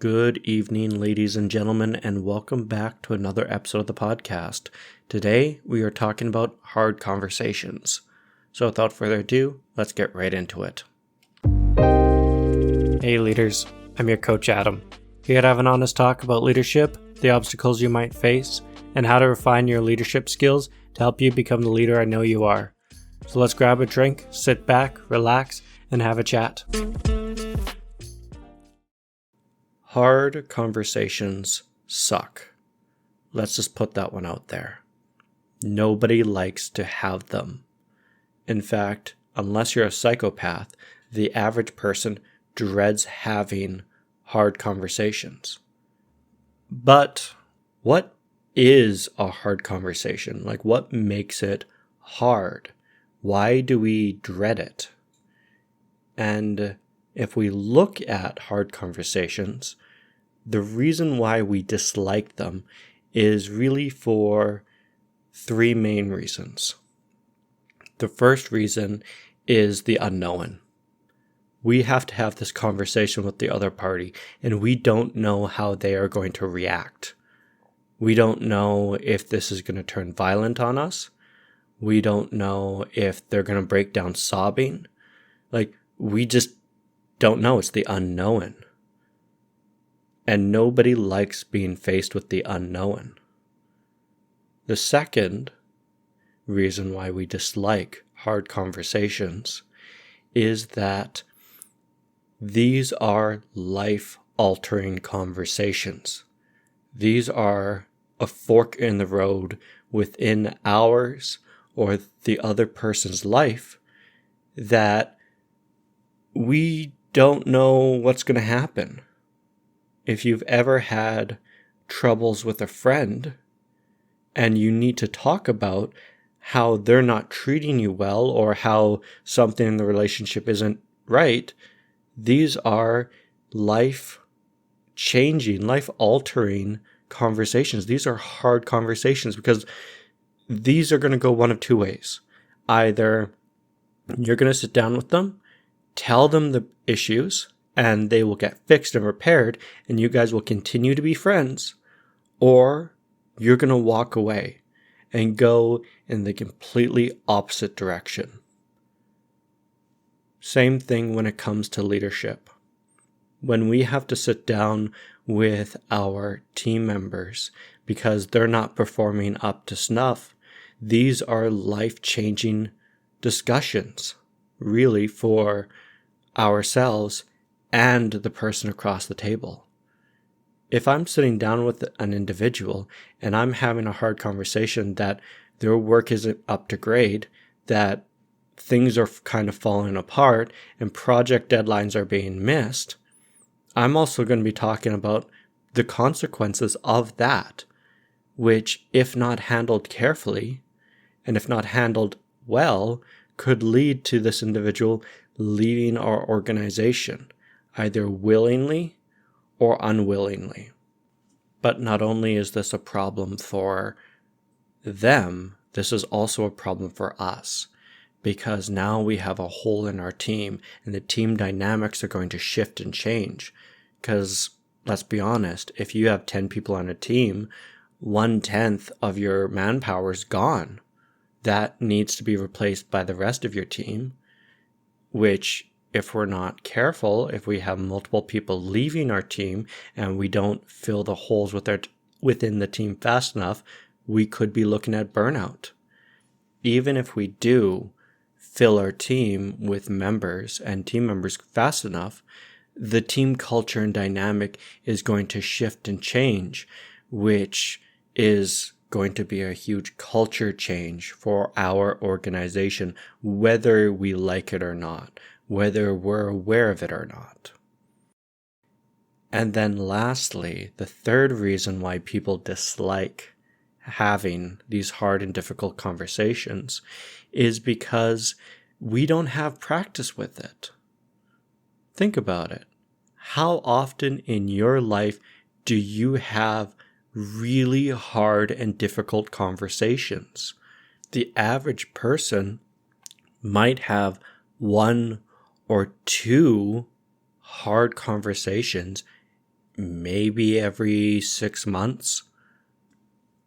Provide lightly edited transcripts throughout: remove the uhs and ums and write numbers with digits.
Good evening, ladies and gentlemen, and welcome back to another episode of the podcast. Today, we are talking about hard conversations. So without further ado, let's get right into it. Hey leaders, I'm your coach Adam. Here to have an honest talk about leadership, the obstacles you might face, and how to refine your leadership skills to help you become the leader I know you are. So let's grab a drink, sit back, relax, and have a chat. Hard conversations suck. Let's just put that one out there. Nobody likes to have them. In fact, unless you're a psychopath, the average person dreads having hard conversations. But what is a hard conversation? What makes it hard? Why do we dread it? And if we look at hard conversations, the reason why we dislike them is really for three main reasons. The first reason is the unknown. We have to have this conversation with the other party, and we don't know how they are going to react. We don't know if this is going to turn violent on us. We don't know if they're going to break down sobbing. We just don't know. It's the unknown. And nobody likes being faced with the unknown. The second reason why we dislike hard conversations is that these are life-altering conversations. These are a fork in the road within ours or the other person's life that we don't know what's going to happen. If you've ever had troubles with a friend and you need to talk about how they're not treating you well or how something in the relationship isn't right, these are life-changing, life-altering conversations. These are hard conversations because these are going to go one of two ways. Either you're going to sit down with them, tell them the issues, and they will get fixed and repaired, and you guys will continue to be friends, or you're going to walk away and go in the completely opposite direction. Same thing when it comes to leadership. When we have to sit down with our team members because they're not performing up to snuff, these are life-changing discussions, really, for ourselves and the person across the table. If I'm sitting down with an individual and I'm having a hard conversation that their work isn't up to grade, that things are kind of falling apart and project deadlines are being missed, I'm also going to be talking about the consequences of that, which, if not handled carefully and if not handled well, could lead to this individual leaving our organization, either willingly or unwillingly. But not only is this a problem for them, this is also a problem for us, because now we have a hole in our team and the team dynamics are going to shift and change. Because let's be honest, if you have 10 people on a team, 1/10 of your manpower is gone. That needs to be replaced by the rest of your team, which, if we're not careful, if we have multiple people leaving our team and we don't fill the holes within the team fast enough, we could be looking at burnout. Even if we do fill our team with members and team members fast enough, the team culture and dynamic is going to shift and change, which is going to be a huge culture change for our organization, whether we like it or not, whether we're aware of it or not. And then lastly, the third reason why people dislike having these hard and difficult conversations is because we don't have practice with it. Think about it. How often in your life do you have really hard and difficult conversations? The average person might have 1 or 2 hard conversations maybe every 6 months.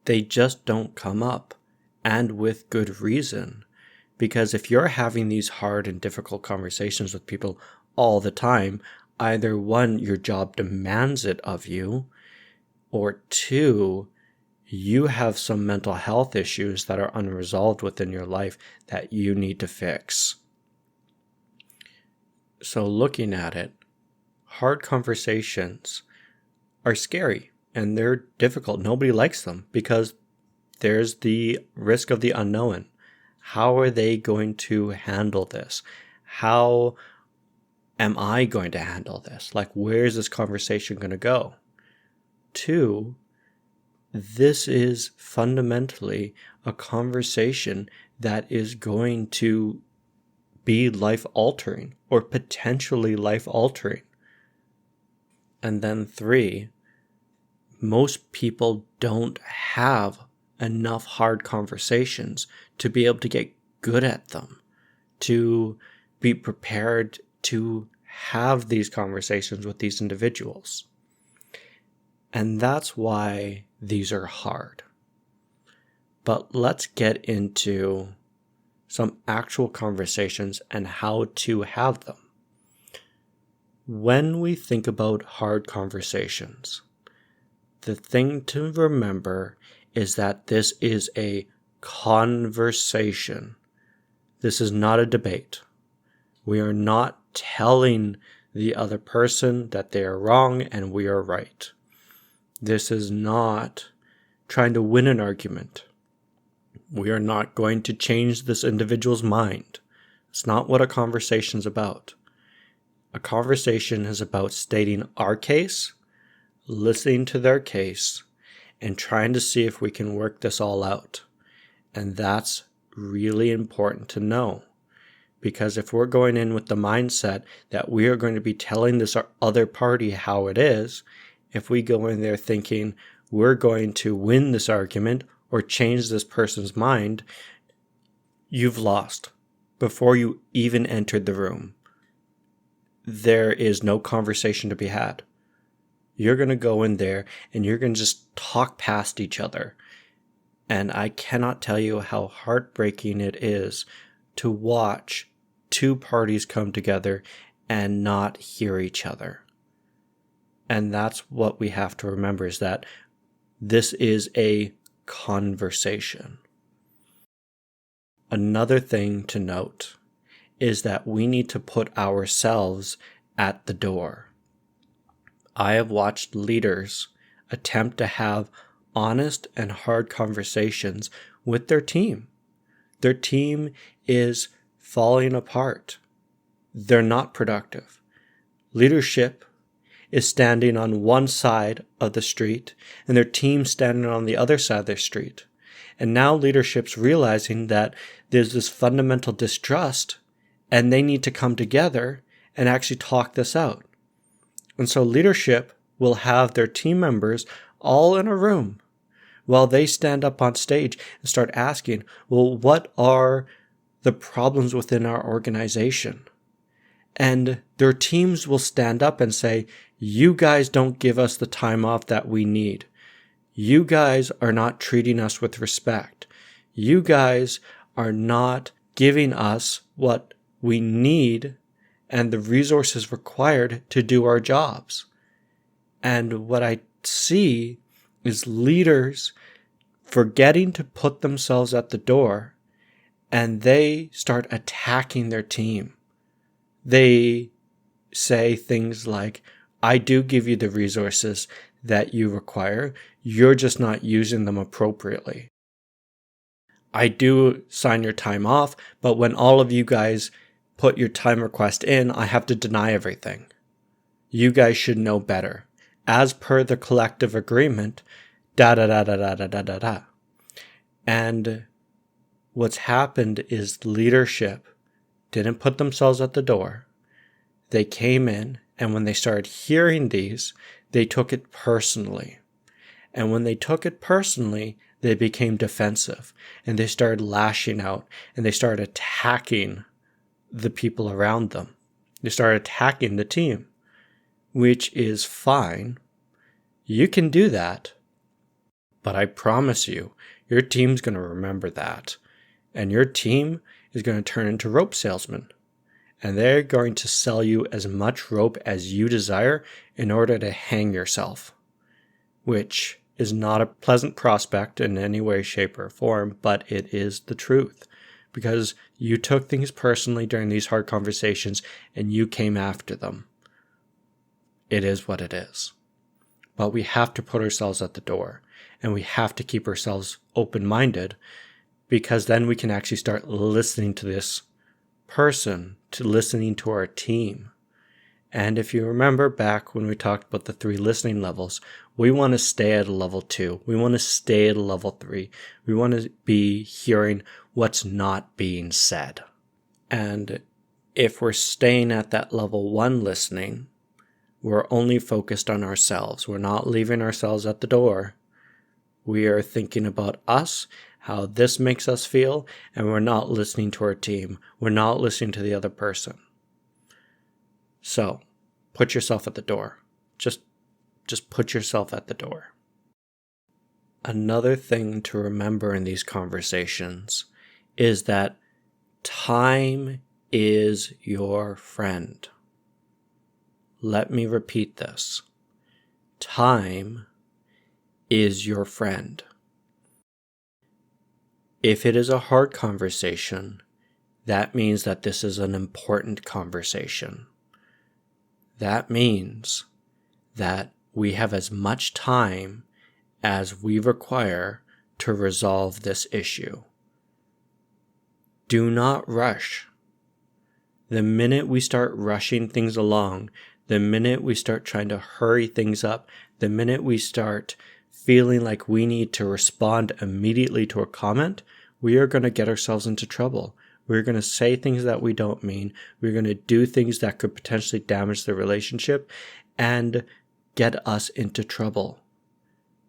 They just don't come up, and with good reason. Because if you're having these hard and difficult conversations with people all the time, either one, your job demands it of you, or two, you have some mental health issues that are unresolved within your life that you need to fix. So looking at it, hard conversations are scary and they're difficult. Nobody likes them because there's the risk of the unknown. How are they going to handle this? How am I going to handle this? Like, where's this conversation going to go? Two, this is fundamentally a conversation that is going to be life-altering or potentially life-altering. And then three, most people don't have enough hard conversations to be able to get good at them, to be prepared to have these conversations with these individuals. And that's why these are hard. But let's get into some actual conversations and how to have them. When we think about hard conversations, the thing to remember is that this is a conversation. This is not a debate. We are not telling the other person that they are wrong and we are right. This is not trying to win an argument. We are not going to change this individual's mind. It's not what a conversation is about. A conversation is about stating our case, listening to their case, and trying to see if we can work this all out. And that's really important to know. Because if we're going in with the mindset that we are going to be telling this other party how it is, if we go in there thinking we're going to win this argument or change this person's mind, you've lost before you even entered the room. There is no conversation to be had. You're going to go in there and you're going to just talk past each other. And I cannot tell you how heartbreaking it is to watch two parties come together and not hear each other. And that's what we have to remember, is that this is a conversation. Another thing to note is that we need to put ourselves at the door. I have watched leaders attempt to have honest and hard conversations with their team. Their team is falling apart. They're not productive. Leadership is standing on one side of the street and their team standing on the other side of their street. And now leadership's realizing that there's this fundamental distrust and they need to come together and actually talk this out. And so leadership will have their team members all in a room while they stand up on stage and start asking, well, what are the problems within our organization? And their teams will stand up and say, you guys don't give us the time off that we need. You guys are not treating us with respect. You guys are not giving us what we need and the resources required to do our jobs. And what I see is leaders forgetting to put themselves at the door, and they start attacking their team. They say things like, I do give you the resources that you require. You're just not using them appropriately. I do sign your time off, but when all of you guys put your time request in, I have to deny everything. You guys should know better. As per the collective agreement, da-da-da-da-da-da-da-da. And what's happened is leadership didn't put themselves at the door. They came in, and when they started hearing these, they took it personally. And when they took it personally, they became defensive, and they started lashing out, and they started attacking the people around them. They started attacking the team, which is fine, You can do that, but I promise you, your team's going to remember that. And your team is going to turn into rope salesmen. And they're going to sell you as much rope as you desire in order to hang yourself, which is not a pleasant prospect in any way, shape, or form, but it is the truth. Because you took things personally during these hard conversations and you came after them. It is what it is. But we have to put ourselves at the door, and we have to keep ourselves open-minded, because then we can actually start listening to this person, to listening to our team. And if you remember back when we talked about the 3 listening levels, we want to stay at a level 2. We want to stay at a level 3. We want to be hearing what's not being said. And if we're staying at that level 1 listening, we're only focused on ourselves. We're not leaving ourselves at the door. We are thinking about us, how this makes us feel, and we're not listening to our team. We're not listening to the other person. So, put yourself at the door. Just put yourself at the door. Another thing to remember in these conversations is that time is your friend. Let me repeat this. Time is your friend. If it is a hard conversation, that means that this is an important conversation. That means that we have as much time as we require to resolve this issue. Do not rush. The minute we start rushing things along, the minute we start trying to hurry things up, the minute we start feeling like we need to respond immediately to a comment, we are going to get ourselves into trouble. We're going to say things that we don't mean. We're going to do things that could potentially damage the relationship and get us into trouble.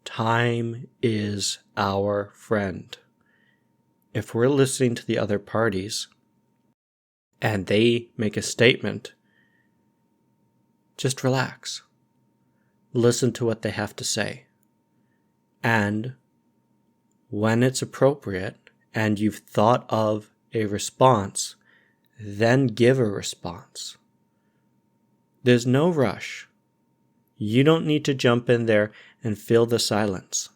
Time is our friend. If we're listening to the other parties and they make a statement, just relax. Listen to what they have to say. And when it's appropriate and you've thought of a response, then give a response. There's no rush. You don't need to jump in there and fill the silence.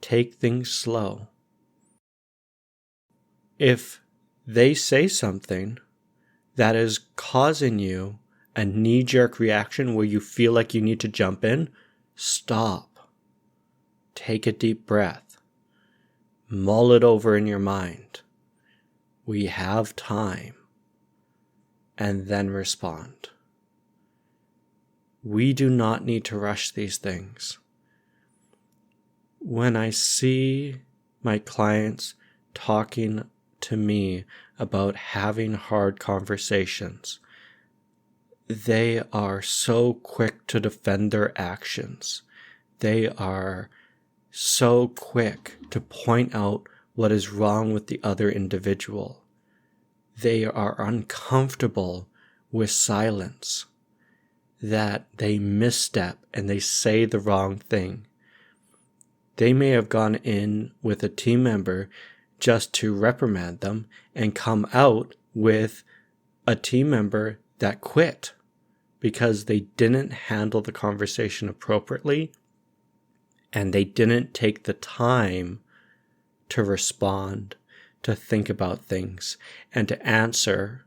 Take things slow. If they say something that is causing you a knee-jerk reaction where you feel like you need to jump in, stop. Take a deep breath. Mull it over in your mind. We have time. And then respond. We do not need to rush these things. When I see my clients talking to me about having hard conversations, they are so quick to defend their actions. They are so quick to point out what is wrong with the other individual. They are uncomfortable with silence, that they misstep and they say the wrong thing. They may have gone in with a team member just to reprimand them and come out with a team member that quit because they didn't handle the conversation appropriately and they didn't take the time to respond, to think about things, and to answer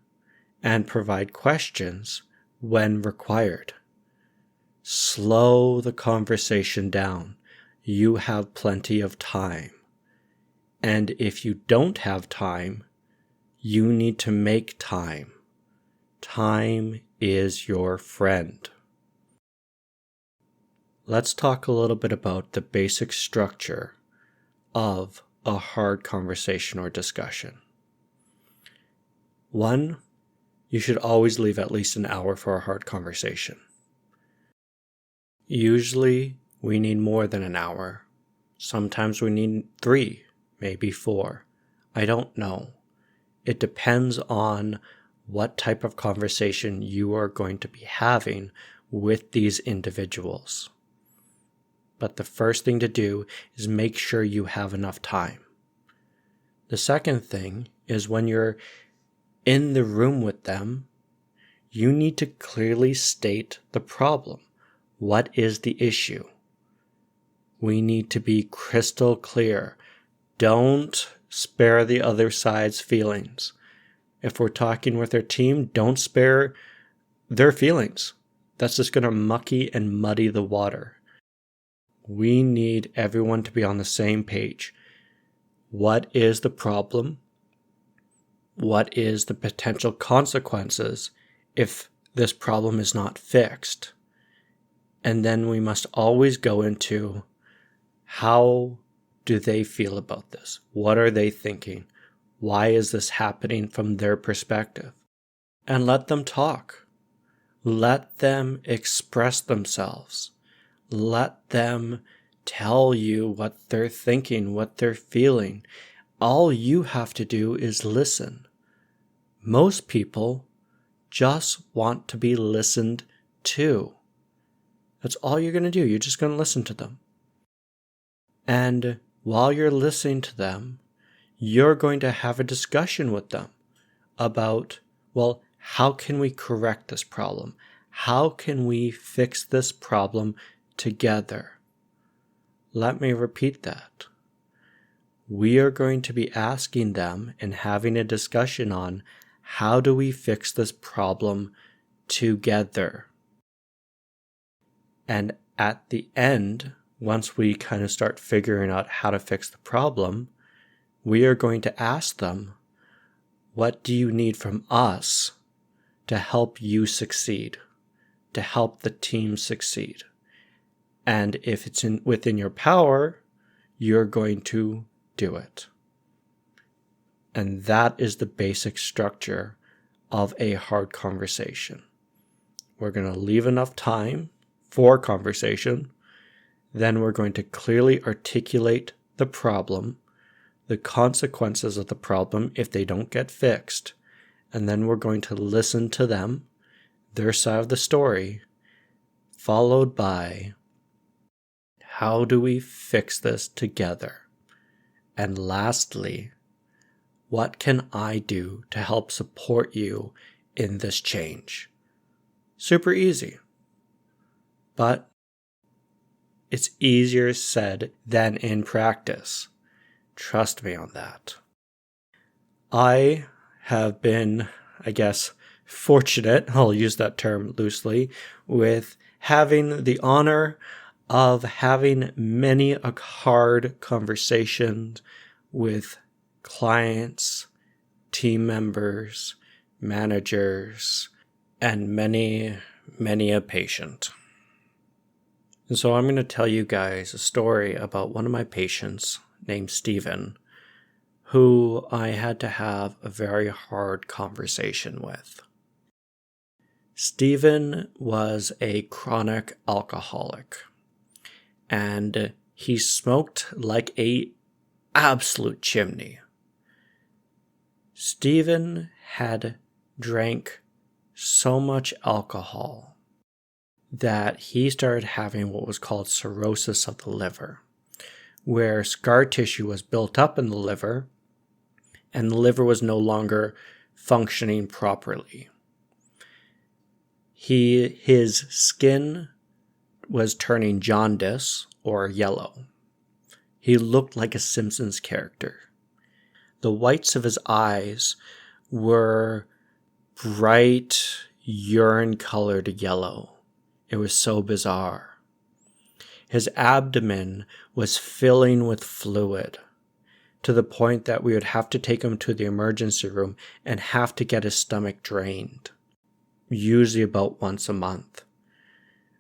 and provide questions when required. Slow the conversation down. You have plenty of time. And if you don't have time, you need to make time. Time is your friend. Let's talk a little bit about the basic structure of a hard conversation or discussion. 1, you should always leave at least an hour for a hard conversation. Usually, we need more than an hour. Sometimes we need 3, maybe 4. I don't know. It depends on what type of conversation you are going to be having with these individuals. but the first thing to do is make sure you have enough time. The second thing is when you're in the room with them, you need to clearly state the problem. What is the issue? We need to be crystal clear. Don't spare the other side's feelings. If we're talking with our team, don't spare their feelings. That's just going to mucky and muddy the water. We need everyone to be on the same page. What is the problem? What is the potential consequences if this problem is not fixed? And then we must always go into, how do they feel about this? What are they thinking? Why is this happening from their perspective? And let them talk. Let them express themselves. Let them tell you what they're thinking, what they're feeling. All you have to do is listen. Most people just want to be listened to. That's all you're going to do. You're just going to listen to them. And while you're listening to them, you're going to have a discussion with them about, well, how can we correct this problem? How can we fix this problem together? Let me repeat that. We are going to be asking them and having a discussion on, how do we fix this problem together? And at the end, once we kind of start figuring out how to fix the problem, we are going to ask them, what do you need from us to help you succeed, to help the team succeed? And if it's within your power, you're going to do it. And that is the basic structure of a hard conversation. We're going to leave enough time for conversation. Then we're going to clearly articulate the problem, the consequences of the problem if they don't get fixed. And then we're going to listen to them, their side of the story, followed by, how do we fix this together? And lastly, what can I do to help support you in this change? Super easy. But it's easier said than in practice. Trust me on that. I have been, I guess, fortunate, I'll use that term loosely, with having the honor of having many hard conversations with clients, team members, managers, and many a patient. And so I'm going to tell you guys a story about one of my patients named Stephen, who I had to have a very hard conversation with. Stephen was a chronic alcoholic, and he smoked like an absolute chimney. Stephen had drank so much alcohol that he started having what was called cirrhosis of the liver, where scar tissue was built up in the liver, and the liver was no longer functioning properly. His skin was turning jaundice or yellow. He looked like a Simpsons character. The whites of his eyes were bright, urine-colored yellow. It was so bizarre. His abdomen was filling with fluid, to the point that we would have to take him to the emergency room and have to get his stomach drained, usually about once a month.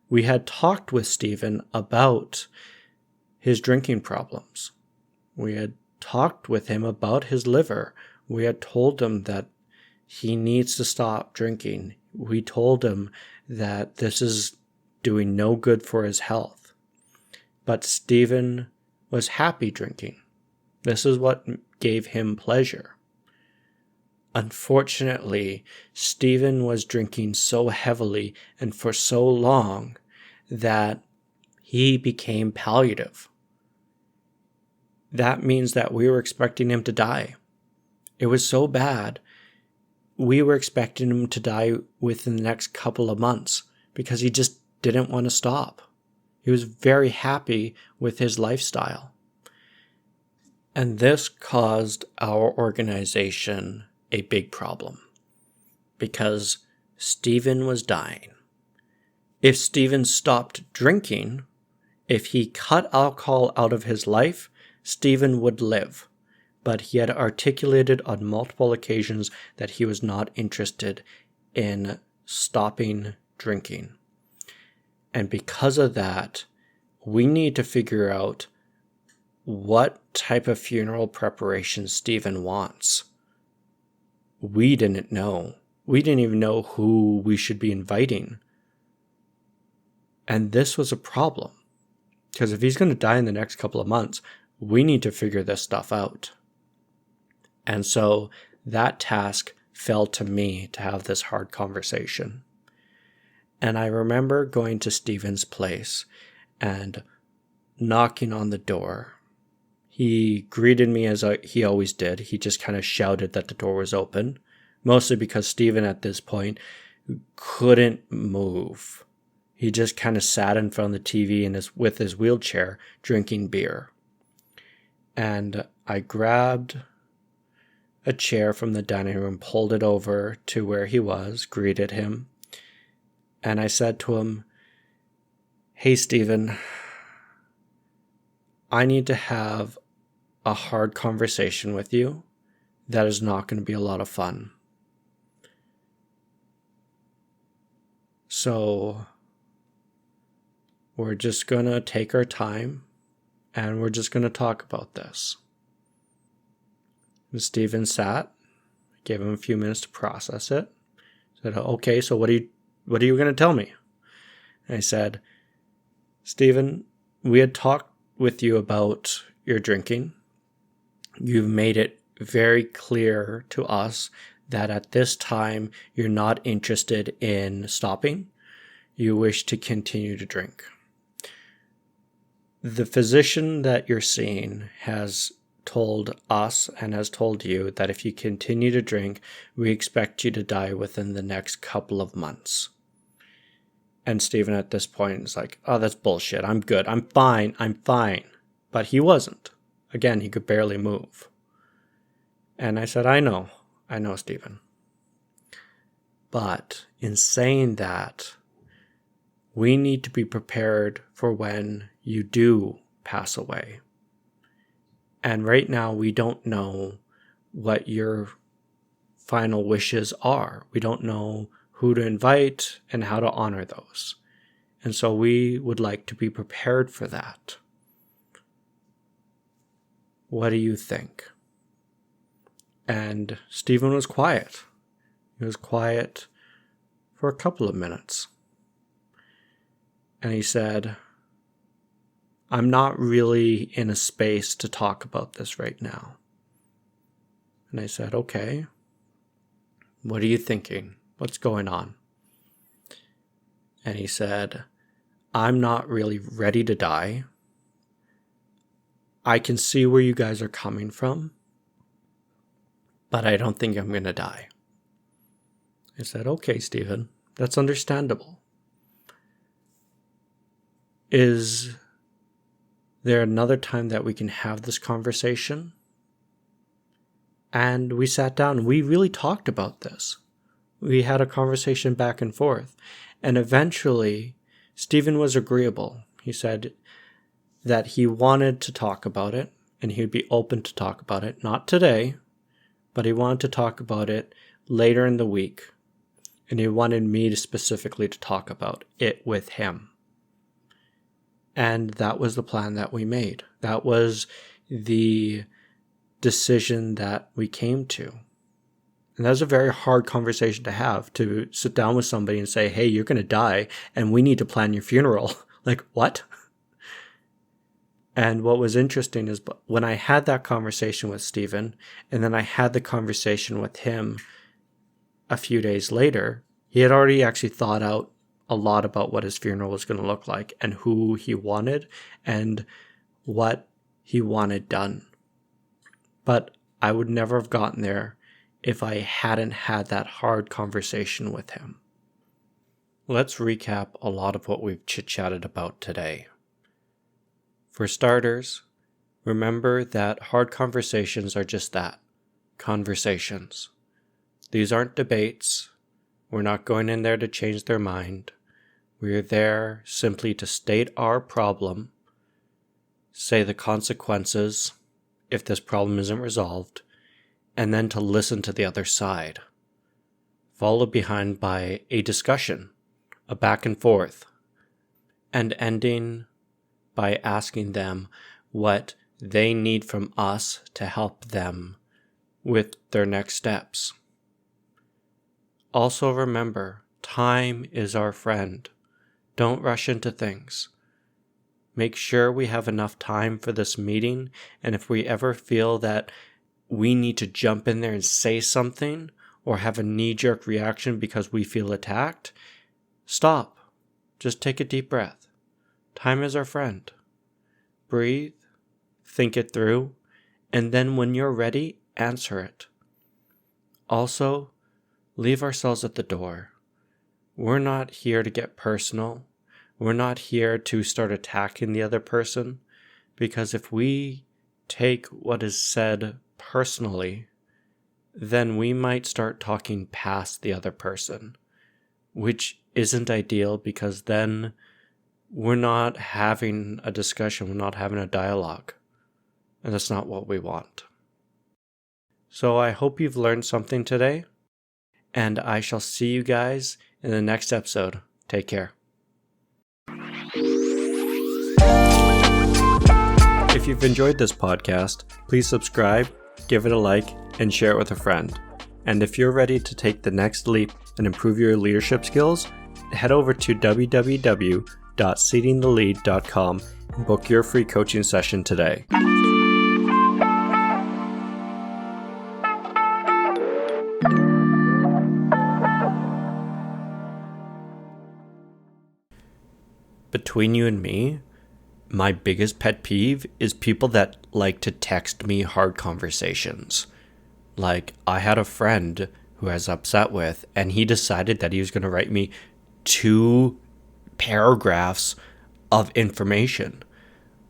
We had talked with Stephen about his drinking problems. We had talked with him about his liver. We had told him that he needs to stop drinking. We told him that this is doing no good for his health. But Stephen was happy drinking. This is what gave him pleasure. Unfortunately, Stephen was drinking so heavily and for so long that he became palliative. That means that we were expecting him to die. It was so bad, we were expecting him to die within the next couple of months because he just didn't want to stop. He was very happy with his lifestyle. And this caused our organization a big problem because Stephen was dying. If Stephen stopped drinking, if he cut alcohol out of his life, Stephen would live. But he had articulated on multiple occasions that he was not interested in stopping drinking. And because of that, we need to figure out what type of funeral preparation Stephen wants. We didn't know. We didn't even know who we should be inviting. And this was a problem. Because if he's going to die in the next couple of months, we need to figure this stuff out. And so that task fell to me to have this hard conversation. And I remember going to Stephen's place and knocking on the door. He greeted me as he always did. He just kind of shouted that the door was open, mostly because Stephen at this point couldn't move. He just kind of sat in front of the TV with his wheelchair drinking beer. And I grabbed a chair from the dining room, pulled it over to where he was, greeted him, and I said to him, "Hey, Stephen, I need to have a hard conversation with you that is not going to be a lot of fun. So we're just going to take our time and we're just going to talk about this." And Stephen sat, gave him a few minutes to process it. Said, "Okay, so what are you going to tell me?" And I said, "Stephen, we had talked with you about your drinking. You've made it very clear to us that at this time you're not interested in stopping. You wish to continue to drink. The physician that you're seeing has told us and has told you that if you continue to drink, we expect you to die within the next couple of months." And Stephen at this point is like, "Oh, that's bullshit. I'm good. I'm fine. But he wasn't. Again, he could barely move. And I said, I know, Stephen. But in saying that, we need to be prepared for when you do pass away. And right now, we don't know what your final wishes are. We don't know who to invite and how to honor those. And so we would like to be prepared for that. What do you think?" And Stephen was quiet. He was quiet for a couple of minutes. And he said, "I'm not really in a space to talk about this right now." And I said, "Okay, what are you thinking? What's going on?" And he said, "I'm not really ready to die. I can see where you guys are coming from, but I don't think I'm going to die." I said, "Okay, Stephen, that's understandable. Is there another time that we can have this conversation?" And we sat down. We really talked about this. We had a conversation back and forth. And eventually, Stephen was agreeable. He said that he wanted to talk about it and he'd be open to talk about it. Not today, but he wanted to talk about it later in the week. And he wanted me to specifically to talk about it with him. And that was the plan that we made. That was the decision that we came to. And that was a very hard conversation to have, to sit down with somebody and say, "Hey, you're going to die and we need to plan your funeral." Like, what? And what was interesting is when I had that conversation with Stephen, and then I had the conversation with him a few days later, he had already actually thought out a lot about what his funeral was going to look like and who he wanted and what he wanted done. But I would never have gotten there if I hadn't had that hard conversation with him. Let's recap a lot of what we've chit-chatted about today. For starters, remember that hard conversations are just that, conversations. These aren't debates. We're not going in there to change their mind. We're there simply to state our problem, say the consequences if this problem isn't resolved, and then to listen to the other side. Followed behind by a discussion, a back and forth, and ending by asking them what they need from us to help them with their next steps. Also remember, time is our friend. Don't rush into things. Make sure we have enough time for this meeting, and if we ever feel that we need to jump in there and say something or have a knee-jerk reaction because we feel attacked, stop. Just take a deep breath. Time is our friend. Breathe, think it through, and then when you're ready, answer it. Also, leave ourselves at the door. We're not here to get personal. We're not here to start attacking the other person, because if we take what is said personally, then we might start talking past the other person, which isn't ideal because then we're not having a discussion, we're not having a dialogue, and that's not what we want. So I hope you've learned something today, and I shall see you guys in the next episode. Take care. If you've enjoyed this podcast, please subscribe, give it a like, and share it with a friend. And if you're ready to take the next leap and improve your leadership skills, head over to www.seatingthelead.com and book your free coaching session today. Between you and me, my biggest pet peeve is people that like to text me hard conversations. Like, I had a friend who I was upset with, and he decided that he was going to write me 2 paragraphs of information.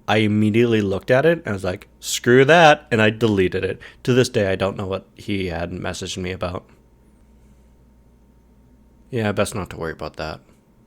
I immediately looked at it and I was like, screw that, and I deleted it. To this day, I don't know what he had messaged me about. Yeah, best not to worry about that.